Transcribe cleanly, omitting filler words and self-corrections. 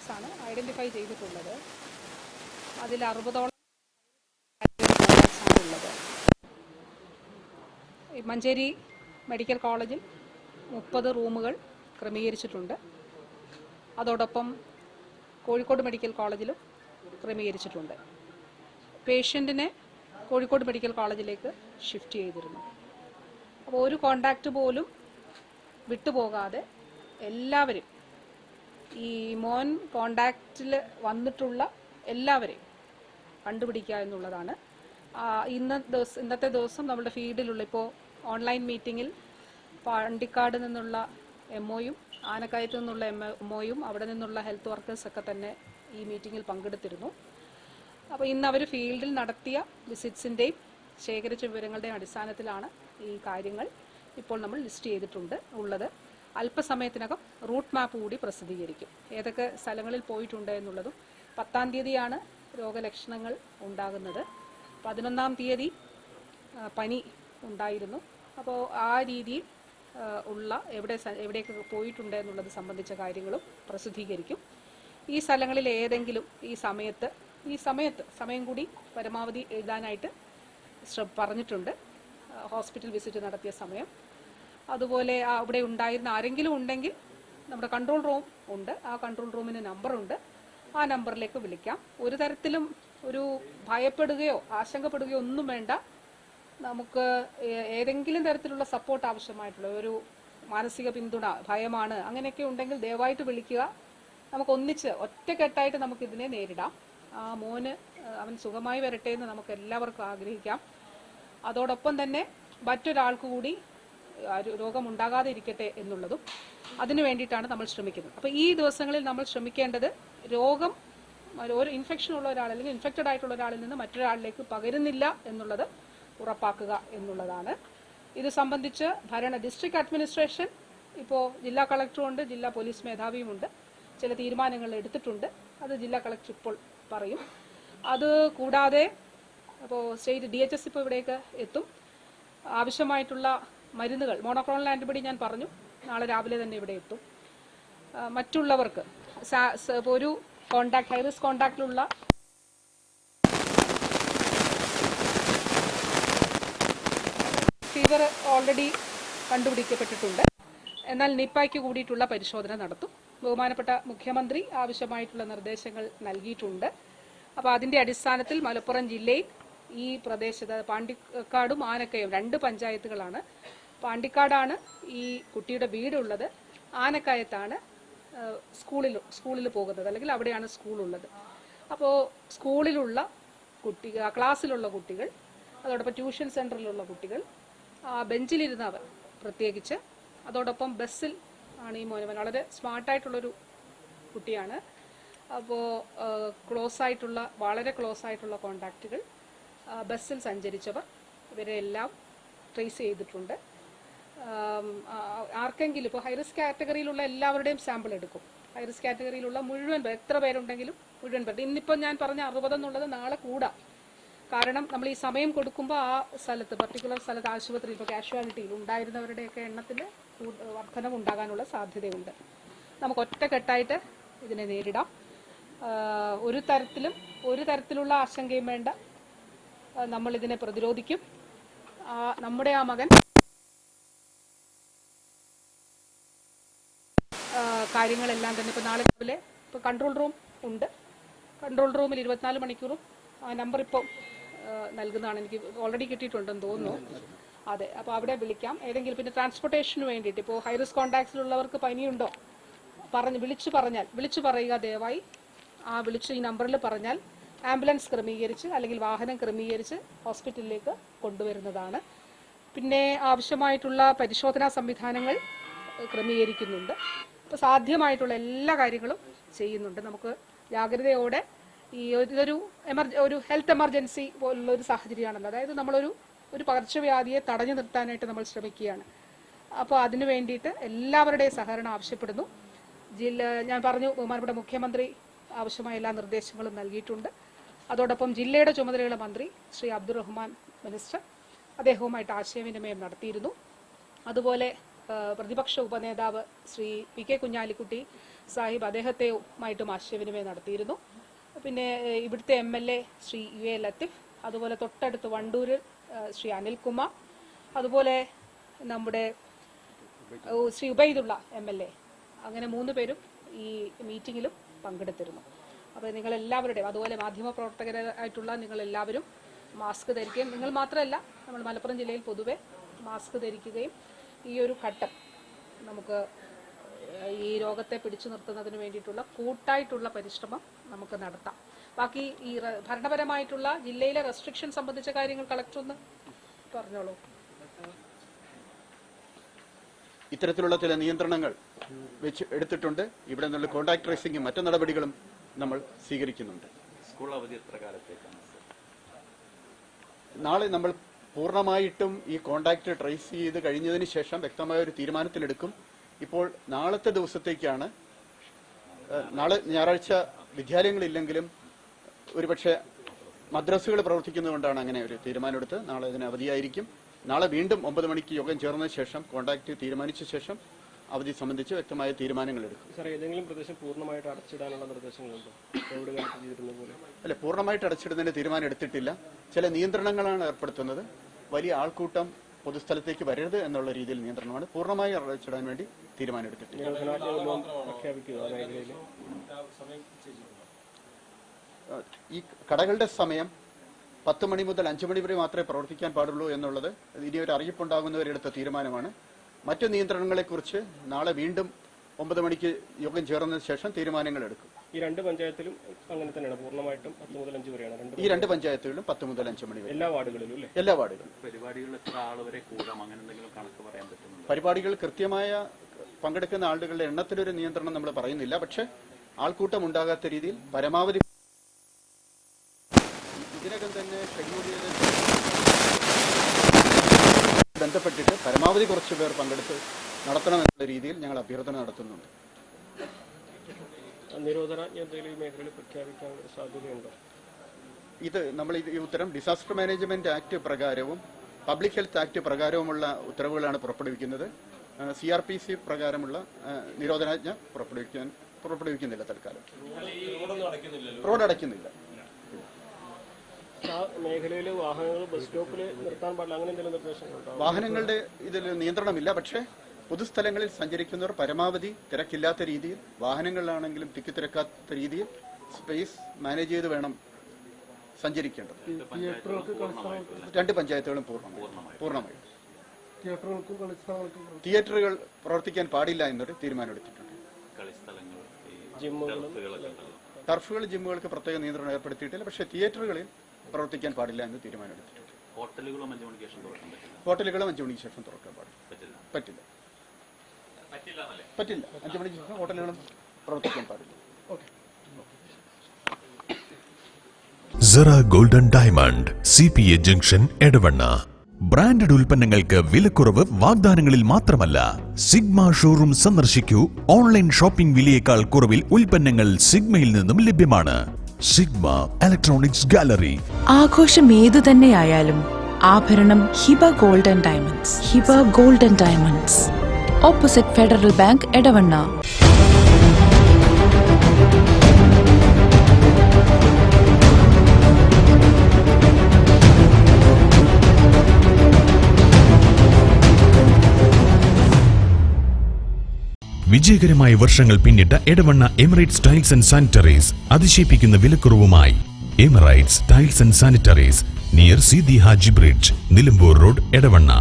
Contacts ആണ് identify ചെയ്തിട്ടുള്ളത്. അതിൽ 60ഓളം ഉള്ളത്. മഞ്ചേരി മെഡിക്കൽ കോളേജിൽ 30 റൂമുകൾ ക്രമീകരിച്ചിട്ടുണ്ട്. അതോടൊപ്പം കോഴിക്കോട് മെഡിക്കൽ കോളേജിലും ക്രമീകരിച്ചിട്ടുണ്ട്. പേഷ്യൻറ്റിനെ കോഴിക്കോട് മെഡിക്കൽ കോളേജിലേക്ക് ഷിഫ്റ്റ് ചെയ്തിരുന്നു. അപ്പോൾ ഒരു കോണ്ടാക്റ്റ് പോലും വിട്ടുപോകാതെ എല്ലാവരും, ഈ മോൻ കോണ്ടാക്റ്റിൽ വന്നിട്ടുള്ള എല്ലാവരെയും കണ്ടുപിടിക്കുക എന്നുള്ളതാണ്. ഇന്നത്തെ ദിവസം നമ്മുടെ ഫീൽഡിലുള്ള, ഇപ്പോൾ ഓൺലൈൻ മീറ്റിങ്ങിൽ പാണ്ടിക്കാട് നിന്നുള്ള MOയും ആനക്കയത്ത് നിന്നുള്ള MOയും അവിടെ നിന്നുള്ള ഹെൽത്ത് വർക്കേഴ്സൊക്കെ തന്നെ ഈ മീറ്റിങ്ങിൽ പങ്കെടുത്തിരുന്നു. അപ്പോൾ ഇന്ന് അവർ ഫീൽഡിൽ നടത്തിയ വിസിറ്റ്സിൻ്റെയും ശേഖരിച്ച വിവരങ്ങളുടെയും അടിസ്ഥാനത്തിലാണ് ഈ കാര്യങ്ങൾ ഇപ്പോൾ നമ്മൾ ലിസ്റ്റ് ചെയ്തിട്ടുണ്ട് ഉള്ളത്. അല്പസമയത്തിനകം റൂട്ട് മാപ്പ് കൂടി പ്രസിദ്ധീകരിക്കും. ഏതൊക്കെ സ്ഥലങ്ങളിൽ പോയിട്ടുണ്ട് എന്നുള്ളതും. 10-ാം തീയതിയാണ് രോഗലക്ഷണങ്ങൾ ഉണ്ടാകുന്നത്. 11-ാം തീയതി പനി ഉണ്ടായിരുന്നു. അപ്പോൾ ആ രീതിയിൽ ഉള്ള എവിടെയൊക്കെ പോയിട്ടുണ്ട് എന്നുള്ളത് സംബന്ധിച്ച കാര്യങ്ങളും പ്രസിദ്ധീകരിക്കും. ഈ സ്ഥലങ്ങളിൽ ഏതെങ്കിലും ഈ സമയം കൂടി പരമാവധി എഴുതാനായിട്ട് പറഞ്ഞിട്ടുണ്ട്. ഹോസ്പിറ്റൽ വിസിറ്റ് നടത്തിയ സമയം, അതുപോലെ അവിടെ ഉണ്ടായിരുന്ന ആരെങ്കിലും ഉണ്ടെങ്കിൽ നമ്മുടെ കൺട്രോൾ റൂം ഉണ്ട്. ആ കൺട്രോൾ റൂമിന് നമ്പറുണ്ട്. ആ നമ്പറിലേക്ക് വിളിക്കാം. ഒരു തരത്തിലും ഒരു ഭയപ്പെടുകയോ ആശങ്കപ്പെടുകയോ ഒന്നും വേണ്ട. നമുക്ക് ഏതെങ്കിലും തരത്തിലുള്ള സപ്പോർട്ട് ആവശ്യമായിട്ടുള്ള ഒരു മാനസിക പിന്തുണ, ഭയമാണ്, അങ്ങനെയൊക്കെ ഉണ്ടെങ്കിൽ ദയവായിട്ട് വിളിക്കുക. നമുക്ക് ഒന്നിച്ച് ഒറ്റക്കെട്ടായിട്ട് നമുക്കിതിനെ നേരിടാം. ആ മോന് അവൻ സുഖമായി വരട്ടെ എന്ന് നമുക്ക് എല്ലാവർക്കും ആഗ്രഹിക്കാം. അതോടൊപ്പം തന്നെ മറ്റൊരാൾക്ക് കൂടി രോഗമുണ്ടാകാതെ ഇരിക്കട്ടെ എന്നുള്ളതും അതിനു വേണ്ടിയിട്ടാണ് നമ്മൾ ശ്രമിക്കുന്നത്. അപ്പോൾ ഈ ദിവസങ്ങളിൽ നമ്മൾ ശ്രമിക്കേണ്ടത് ഒരു ഇൻഫെക്ഷൻ ഉള്ള ഒരാൾ അല്ലെങ്കിൽ ഇൻഫെക്റ്റഡ് ആയിട്ടുള്ള ഒരാളിൽ നിന്ന് മറ്റൊരാളിലേക്ക് പകരുന്നില്ല എന്നുള്ളത് ഉറപ്പാക്കുക എന്നുള്ളതാണ്. ഇത് സംബന്ധിച്ച് ഡിസ്ട്രിക്ട് അഡ്മിനിസ്ട്രേഷൻ ഇപ്പോൾ ജില്ലാ കളക്ടറുമുണ്ട്, ജില്ലാ പോലീസ് മേധാവിയുമുണ്ട്. ചില തീരുമാനങ്ങൾ എടുത്തിട്ടുണ്ട്. അത് ജില്ലാ കളക്ടർ ഇപ്പോൾ പറയും. അത് കൂടാതെ അപ്പോൾ സ്റ്റേറ്റ് DHS ഇപ്പോൾ ഇവിടേക്ക് എത്തും. ആവശ്യമായിട്ടുള്ള മരുന്നുകൾ, മോണോക്ലോണൽ ആൻറ്റിബോഡി ഞാൻ പറഞ്ഞു, നാളെ രാവിലെ തന്നെ ഇവിടെ എത്തും. മറ്റുള്ളവർക്ക് ഒരു ഹൈ റിസ്ക് കോണ്ടാക്റ്റിലുള്ള ഫീവർ ഓൾറെഡി കണ്ടുപിടിക്കപ്പെട്ടിട്ടുണ്ട്. എന്നാൽ നിപ്പയ്ക്ക് കൂടിയിട്ടുള്ള പരിശോധന നടത്തും. ബഹുമാനപ്പെട്ട മുഖ്യമന്ത്രി ആവശ്യമായിട്ടുള്ള നിർദ്ദേശങ്ങൾ നൽകിയിട്ടുണ്ട്. അപ്പോൾ അതിൻ്റെ അടിസ്ഥാനത്തിൽ മലപ്പുറം ജില്ലയിൽ ഈ പ്രദേശത്ത് പാണ്ടിക്കാടും ആനക്കയം 2 പഞ്ചായത്തുകളാണ്. പാണ്ടിക്കാടാണ് ഈ കുട്ടിയുടെ വീടുള്ളത്. ആനക്കയത്താണ് സ്കൂളിൽ പോകുന്നത്, അല്ലെങ്കിൽ അവിടെയാണ് സ്കൂളുള്ളത്. അപ്പോൾ സ്കൂളിലുള്ള ക്ലാസ്സിലുള്ള കുട്ടികൾ, അതോടൊപ്പം ട്യൂഷൻ സെൻറ്ററിലുള്ള കുട്ടികൾ, ബെഞ്ചിലിരുന്നവർ പ്രത്യേകിച്ച്, അതോടൊപ്പം ബസ്സിൽ ആണ് ഈ മോനവൻ. വളരെ സ്മാർട്ടായിട്ടുള്ളൊരു കുട്ടിയാണ്. അപ്പോൾ വളരെ ക്ലോസ് ആയിട്ടുള്ള കോണ്ടാക്റ്റുകൾ, ബസ്സിൽ സഞ്ചരിച്ചവർ, ഇവരെല്ലാം ട്രേസ് ചെയ്തിട്ടുണ്ട്. ആർക്കെങ്കിലും ഇപ്പോൾ ഹൈറിസ്ക് കാറ്റഗറിയിലുള്ള എല്ലാവരുടെയും സാമ്പിൾ എടുക്കും. ഹൈറിസ്ക് കാറ്റഗറിയിലുള്ള മുഴുവൻ എത്ര പേരുണ്ടെങ്കിലും മുഴുവൻ പേർ. ഇന്നിപ്പോൾ ഞാൻ പറഞ്ഞ 60 എന്നുള്ളത് നാളെ കൂടാം. കാരണം നമ്മൾ ഈ സമയം കൊടുക്കുമ്പോൾ ആ സ്ഥലത്ത്, പർട്ടിക്കുലർ സ്ഥലത്ത്, ആശുപത്രിയിൽ ഇപ്പോൾ കാഷ്വാലിറ്റിയിൽ ഉണ്ടായിരുന്നവരുടെയൊക്കെ എണ്ണത്തിൽ വർധനവുണ്ടാകാനുള്ള സാധ്യതയുണ്ട്. നമുക്ക് ഒറ്റക്കെട്ടായിട്ട് ഇതിനെ നേരിടാം. ഒരു തരത്തിലുള്ള ആശങ്കയും വേണ്ട. നമ്മളിതിനെ പ്രതിരോധിക്കും. നമ്മുടെ ആ മകൻ കാര്യങ്ങളെല്ലാം തന്നെ ഇപ്പോൾ നാളെ രാവിലെ ഇപ്പോൾ കൺട്രോൾ റൂം ഉണ്ട്. കൺട്രോൾ റൂമിൽ 24 മണിക്കൂറും ആ നമ്പർ ഇപ്പോൾ നൽകുന്നതാണ്. എനിക്ക് ഓൾറെഡി കിട്ടിയിട്ടുണ്ടെന്ന് തോന്നുന്നു. അതെ, അപ്പോൾ അവിടെ വിളിക്കാം. ഏതെങ്കിലും പിന്നെ ട്രാൻസ്പോർട്ടേഷന് വേണ്ടിയിട്ട് ഇപ്പോൾ ഹൈ റിസ്ക് കോണ്ടാക്ട്സിലുള്ളവർക്ക് പനിയുണ്ടോ വിളിച്ചു പറയുക ദയവായി. വിളിച്ച് ഈ നമ്പറിൽ പറഞ്ഞാൽ ആംബുലൻസ് ക്രമീകരിച്ച് അല്ലെങ്കിൽ വാഹനം ക്രമീകരിച്ച് ഹോസ്പിറ്റലിലേക്ക് കൊണ്ടുവരുന്നതാണ്. പിന്നെ ആവശ്യമായിട്ടുള്ള പരിശോധനാ സംവിധാനങ്ങൾ ക്രമീകരിക്കുന്നുണ്ട്. അപ്പോൾ സാധ്യമായിട്ടുള്ള എല്ലാ കാര്യങ്ങളും ചെയ്യുന്നുണ്ട്. നമുക്ക് ജാഗ്രതയോടെ ഒരു ഹെൽത്ത് എമർജൻസി പോലുള്ള ഒരു സാഹചര്യമാണല്ലോ. അതായത് നമ്മളൊരു പകർച്ചവ്യാധിയെ തടഞ്ഞു നിർത്താനായിട്ട് നമ്മൾ ശ്രമിക്കുകയാണ്. അപ്പോൾ അതിനു വേണ്ടിയിട്ട് എല്ലാവരുടെയും സഹകരണം ആവശ്യപ്പെടുന്നു. ഞാൻ പറഞ്ഞു, ബഹുമാനപ്പെട്ട മുഖ്യമന്ത്രി ആവശ്യമായ എല്ലാ നിർദ്ദേശങ്ങളും നൽകിയിട്ടുണ്ട്. അതോടൊപ്പം ജില്ലയുടെ ചുമതലയുള്ള മന്ത്രി ശ്രീ അബ്ദുറഹ്മാൻ മിനിസ്റ്റർ, അദ്ദേഹവുമായിട്ട് ആശയവിനിമയം നടത്തിയിരുന്നു. അതുപോലെ പ്രതിപക്ഷ ഉപനേതാവ് ശ്രീ PK കുഞ്ഞാലിക്കുട്ടി, സാഹിബ് അദ്ദേഹത്തെയുമായിട്ടും ആശയവിനിമയം നടത്തിയിരുന്നു. പിന്നെ ഇവിടുത്തെ MLA ശ്രീ UA ലത്തീഫ്, അതുപോലെ തൊട്ടടുത്ത് വണ്ടൂരിൽ ശ്രീ അനിൽകുമാർ, അതുപോലെ നമ്മുടെ ശ്രീ ഉബൈദുള്ള MLA, അങ്ങനെ 3 പേരും ഈ മീറ്റിങ്ങിലും പങ്കെടുത്തിരുന്നു. അപ്പോൾ നിങ്ങളെല്ലാവരുടെയും, അതുപോലെ മാധ്യമപ്രവർത്തകരായിട്ടുള്ള നിങ്ങളെല്ലാവരും മാസ്ക് ധരിക്കുകയും, നിങ്ങൾ മാത്രമല്ല നമ്മൾ മലപ്പുറം ജില്ലയിൽ പൊതുവെ മാസ്ക് ധരിക്കുകയും ഈ ഒരു ഘട്ടം നമുക്ക് ഈ രോഗത്തെ പിടിച്ചു നിർത്തുന്നതിന് വേണ്ടിയിട്ടുള്ള കൂട്ടായിട്ടുള്ള പരിശ്രമം നമുക്ക് നടത്താം. ബാക്കി ഈ ഭരണപരമായിട്ടുള്ള ജില്ലയിലെ റെസ്ട്രിക്ഷൻ സംബന്ധിച്ച കാര്യങ്ങൾ കളക്ടർ ഒന്ന് പറഞ്ഞോളൂ. ഇത്തരത്തിലുള്ള ചില നിയന്ത്രണങ്ങൾ എടുത്തിട്ടുണ്ട്. ഇവിടെ നിന്നുള്ള കോൺടാക്ട് ട്രേസിംഗും മറ്റു നടപടികളും നമ്മൾ സ്വീകരിക്കുന്നുണ്ട്. സ്കൂൾ അവധി എത്ര കാലത്തേക്കാണ്? നാളെ നമ്മൾ പൂർണ്ണമായിട്ടും ഈ കോൺടാക്ട് ട്രേസ് ചെയ്ത് കഴിഞ്ഞതിന് ശേഷം വ്യക്തമായ ഒരു തീരുമാനത്തിലെടുക്കും. ഇപ്പോൾ നാളത്തെ ദിവസത്തേക്കാണ്. നാളെ ഞായറാഴ്ച വിദ്യാലയങ്ങളില്ലെങ്കിലും ഒരുപക്ഷെ മദ്രസകൾ പ്രവർത്തിക്കുന്നതുകൊണ്ടാണ് അങ്ങനെ ഒരു തീരുമാനമെടുത്ത് നാളെ ഇതിന് അവധിയായിരിക്കും. നാളെ വീണ്ടും 9 മണിക്ക് യോഗം ചേർന്ന ശേഷം കോൺടാക്ട് തീരുമാനിച്ച ശേഷം അവധി സംബന്ധിച്ച് വ്യക്തമായ തീരുമാനങ്ങൾ എടുക്കും. സാർ, ഏതെങ്കിലും പ്രദേശം പൂർണ്ണമായിട്ട് അടച്ചിടാനുള്ള നിർദ്ദേശങ്ങളുണ്ടോ? അല്ല, പൂർണ്ണമായിട്ട് അടച്ചിടുന്നതിന് തീരുമാനം എടുത്തിട്ടില്ല. ചില നിയന്ത്രണങ്ങളാണ് ഏർപ്പെടുത്തുന്നത്. വലിയ ആൾക്കൂട്ടം പൊതുസ്ഥലത്തേക്ക് വരരുത് എന്നുള്ള രീതിയിൽ നിയന്ത്രണമാണ്. പൂർണ്ണമായി അടച്ചിടാൻ വേണ്ടി തീരുമാനം എടുത്തിട്ടില്ല. ഈ കടകളുടെ സമയം 10 മണി മുതൽ 5 മണി വരെ മാത്രമേ പ്രവർത്തിക്കാൻ പാടുള്ളൂ എന്നുള്ളത് ഇനി ഒരു അറിയിപ്പുണ്ടാകുന്നവരെടുത്ത തീരുമാനമാണ്. മറ്റു നിയന്ത്രണങ്ങളെക്കുറിച്ച് നാളെ വീണ്ടും 9 മണിക്ക് യോഗം ചേർന്നതിന് ശേഷം തീരുമാനങ്ങൾ എടുക്കും. ഈ 2 പഞ്ചായത്തിലും അങ്ങനെ തന്നെയാണ്, പൂർണ്ണമായിട്ടും 10 മുതൽ 5 വരെയാണ്. ഈ 2 പഞ്ചായത്തുകളിലും 10 മുതൽ 5 മണി വരെ എല്ലാ വാർഡുകളിലും അല്ലേ? എല്ലാ വാർഡുകളിലും. പരിപാടികളിൽ എത്ര ആൾ വരെ കൂടാം, അങ്ങനെ എന്തെങ്കിലും കണക്ക് പറയാൻ പറ്റുന്നുണ്ടോ? പരിപാടികൾ കൃത്യമായ പങ്കെടുക്കുന്ന ആളുകളുടെ എണ്ണത്തിലൊരു നിയന്ത്രണം നമ്മൾ പറയുന്നില്ല. പക്ഷേ ആൾക്കൂട്ടം ഉണ്ടാകാത്ത രീതിയിൽ പരമാവധി ഇതിനകം തന്നെ ഷെഡ്യൂൾ ചെയ്ത് ബന്ധപ്പെട്ടിട്ട് പരമാവധി കുറച്ച് പേർ പങ്കെടുത്ത് നടത്തണമെന്നുള്ള രീതിയിൽ ഞങ്ങൾ അഭ്യർത്ഥന നടത്തുന്നുണ്ട്. നിരോധനാജ്ഞ എന്തെങ്കിലും മേഖലയിൽ പ്രഖ്യാപിക്കാൻ സാധ്യതയുണ്ടോ? ഇത് നമ്മൾ ഈ ഉത്തരം ഡിസാസ്റ്റർ മാനേജ്മെന്റ് ആക്ട് പ്രകാരവും പബ്ലിക് ഹെൽത്ത് ആക്ട് പ്രകാരവുമുള്ള ഉത്തരവുകളാണ് പുറപ്പെടുവിക്കുന്നത്. CRPC പ്രകാരമുള്ള നിരോധനാജ്ഞ പുറപ്പെടുവിക്കുന്നില്ല. തൽക്കാലം റോഡ് അടയ്ക്കുന്നില്ല. മേഖലയിൽ വാഹനങ്ങൾ ബസ് സ്റ്റോപ്പിൽ നിർത്താൻ പാടില്ല, അങ്ങനെ എന്തെങ്കിലും നിർദ്ദേശങ്ങളുണ്ടോ? വാഹനങ്ങളുടെ ഇതിൽ നിയന്ത്രണമില്ല. പക്ഷേ പൊതുസ്ഥലങ്ങളിൽ സഞ്ചരിക്കുന്നവർ പരമാവധി തിരക്കില്ലാത്ത രീതിയിൽ, വാഹനങ്ങളിലാണെങ്കിലും തിക്കിത്തിരക്കാത്ത രീതിയിൽ സ്പേസ് മാനേജ് ചെയ്ത് വേണം സഞ്ചരിക്കേണ്ടത്. 2 പഞ്ചായത്തുകളും പൂർണ്ണമായി. തിയേറ്ററുകൾ പ്രവർത്തിക്കാൻ പാടില്ല എന്നൊരു തീരുമാനമെടുത്തിട്ടുണ്ട്. ടർഫുകൾ, ജിമ്മുകൾക്ക് പ്രത്യേക നിയന്ത്രണം ഏർപ്പെടുത്തിയിട്ടില്ല. പക്ഷേ തിയേറ്ററുകളിൽ പ്രവർത്തിക്കാൻ പാടില്ല എന്ന് തീരുമാനമെടുത്തിട്ടുണ്ട്. ഹോട്ടലുകളും 5 മണിക്ക് ശേഷം തുറക്കാൻ പറ്റില്ല. ഹോട്ടലുകളും 5 മണിക്ക് ശേഷം തുറക്കാൻ പറ്റില്ല. 5 മണിക്ക് ശേഷം ഹോട്ടലുകളും പ്രവർത്തിക്കാൻ പാടില്ല. സെറ golden diamond, CPA junction, Edavanna. Branded ഉൽപ്പന്നങ്ങൾക്ക് വിലക്കുറവ് വാഗ്ദാനങ്ങളിൽ മാത്രമല്ല, സിഗ്മ ഷോറൂം സന്ദർശിക്കൂ. ഓൺലൈൻ ഷോപ്പിംഗ് വിലയേക്കാൾ കുറവിൽ ഉൽപ്പന്നങ്ങൾ സിഗ്മയിൽ നിന്നും ലഭ്യമാണ്. Sigma electronics gallery. ആഘോഷം ഏതു തന്നെയായാലും ആഭരണം Hiba golden diamonds. Hiba golden diamonds, opposite Federal Bank, Edavanna. വിജയകരമായ വർഷങ്ങൾ പിന്നിട്ട Edavanna Emirates tiles and sanitaries അതിശയിപ്പിക്കുന്ന വിലക്കുറവുമായി. Emirates tiles and sanitaries, near Sidi Haji bridge, Nilambur road, Edavanna.